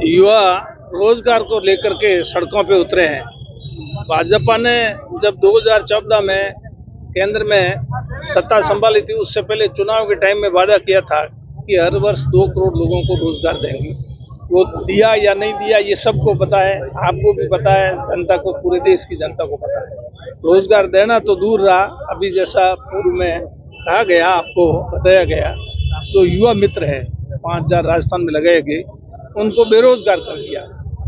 युवा रोजगार को लेकर के सड़कों पे उतरे हैं। भाजपा ने जब 2014 में केंद्र में सत्ता संभाली थी, उससे पहले चुनाव के टाइम में वादा किया था कि हर वर्ष 2 करोड़ लोगों को रोजगार देंगे। वो दिया या नहीं दिया ये सबको पता है, आपको भी पता है, जनता को, पूरे देश की जनता को पता है। रोजगार देना तो दूर रहा, अभी जैसा पूर्व में कहा गया, आपको बताया गया, जो युवा मित्र है 5000 राजस्थान में लगाए गए, उनको बेरोजगार कर दिया।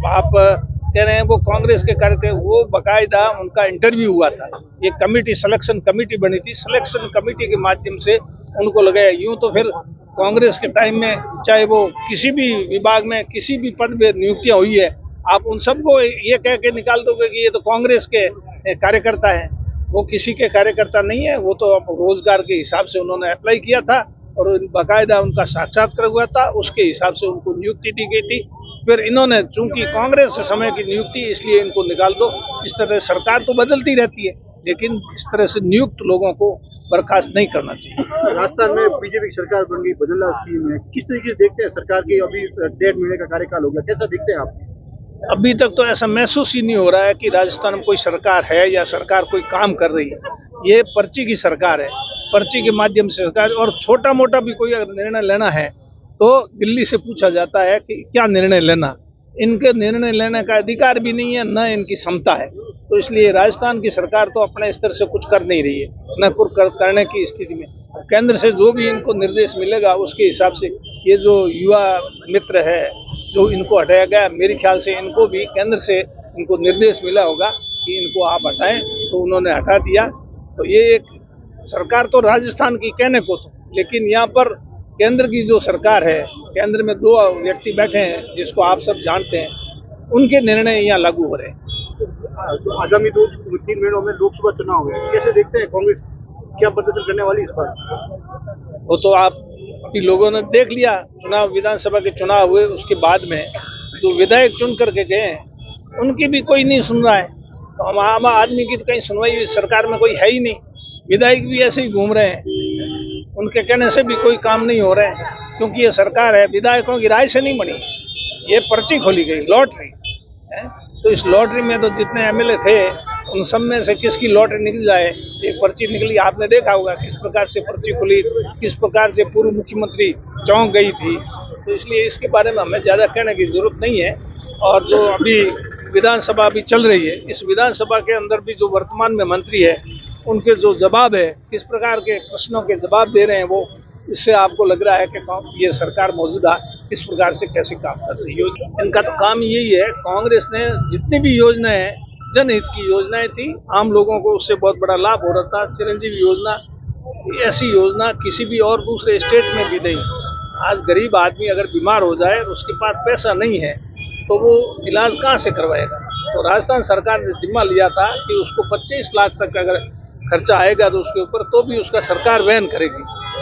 आप कह रहे हैं वो कांग्रेस के कार्य थे, वो बाकायदा उनका इंटरव्यू हुआ था, एक कमेटी, सिलेक्शन कमेटी बनी थी, सिलेक्शन कमेटी के माध्यम से उनको लगाया। यूं तो फिर कांग्रेस के टाइम में चाहे वो किसी भी विभाग में किसी भी पद में नियुक्तियां हुई है, आप उन सबको ये कह के निकाल दोगे कि ये तो कांग्रेस के कार्यकर्ता है। वो किसी के कार्यकर्ता नहीं है, वो तो रोजगार के हिसाब से उन्होंने अप्लाई किया था और बाकायदा उनका साक्षात्कार हुआ था, उसके हिसाब से उनको नियुक्ति दी गई थी। फिर इन्होंने चूंकि कांग्रेस के समय की नियुक्ति, इसलिए इनको निकाल दो। इस तरह सरकार तो बदलती रहती है, लेकिन इस तरह से नियुक्त लोगों को बर्खास्त नहीं करना चाहिए। राजस्थान में बीजेपी की सरकार बन गई, बदला सीएम है, किस तरीके से देखते हैं सरकार की? अभी 1.5 महीने का कार्यकाल हो गया, कैसा देखते हैं आप? अभी तक तो ऐसा महसूस ही नहीं हो रहा है कि राजस्थान में कोई सरकार है या सरकार कोई काम कर रही है। ये पर्ची की सरकार है, पर्ची के माध्यम से सरकार, और छोटा मोटा भी कोई अगर निर्णय लेना है तो दिल्ली से पूछा जाता है कि क्या निर्णय लेना। इनके निर्णय लेने का अधिकार भी नहीं है, न इनकी क्षमता है। तो इसलिए राजस्थान की सरकार तो अपने स्तर से कुछ कर नहीं रही है, न कुछ करने की स्थिति में। केंद्र से जो भी इनको निर्देश मिलेगा उसके हिसाब से, ये जो युवा मित्र है जो इनको हटाया गया, मेरे ख्याल से इनको भी केंद्र से इनको निर्देश मिला होगा कि इनको आप हटाएं, तो उन्होंने हटा दिया। तो ये एक सरकार तो राजस्थान की कहने को तो, लेकिन यहाँ पर केंद्र की जो सरकार है, केंद्र में 2 व्यक्ति बैठे हैं जिसको आप सब जानते हैं, उनके निर्णय यहाँ लागू हो रहे हैं। तो आगामी 2-3 महीनों में लोकसभा चुनाव है, कैसे देखते हैं कांग्रेस क्या प्रदर्शन करने वाली इस बार? वो तो आप अभी लोगों ने देख लिया, चुनाव, विधानसभा के चुनाव हुए, उसके बाद में जो विधायक चुन करके गए हैं उनकी भी कोई नहीं सुन रहा है। तो हम आम आदमी की तो कहीं सुनवाई सरकार में कोई है ही नहीं। विधायक भी ऐसे ही घूम रहे हैं, उनके कहने से भी कोई काम नहीं हो रहा है, क्योंकि ये सरकार है विधायकों की राय से नहीं बनी, ये पर्ची खोली गई, लॉटरी है। तो इस लॉटरी में तो जितने एमएलए थे उन सब में से किसकी लॉटरी निकल जाए, एक पर्ची निकली, आपने देखा होगा किस प्रकार से पर्ची खुली, किस प्रकार से पूर्व मुख्यमंत्री चौंक गई थी। तो इसलिए इसके बारे में हमें ज्यादा कहने की जरूरत नहीं है। और जो अभी विधानसभा अभी चल रही है, इस विधानसभा के अंदर भी जो वर्तमान में मंत्री है, उनके जो जवाब है, किस प्रकार के प्रश्नों के जवाब दे रहे हैं वो, इससे आपको लग रहा है कि ये सरकार मौजूदा किस प्रकार से कैसे काम कर रही है। इनका तो काम यही है, कांग्रेस ने जितनी भी योजनाएं, जनहित की योजनाएं थी, आम लोगों को उससे बहुत बड़ा लाभ हो रहा था। चिरंजीवी योजना, ऐसी योजना किसी भी और दूसरे स्टेट में भी नहीं। आज गरीब आदमी अगर बीमार हो जाए, उसके पास पैसा नहीं है, तो वो इलाज कहाँ से करवाएगा। तो राजस्थान सरकार ने जिम्मा लिया था कि उसको 25 लाख तक अगर खर्चा आएगा तो उसके ऊपर, तो भी उसका सरकार वहन करेगी।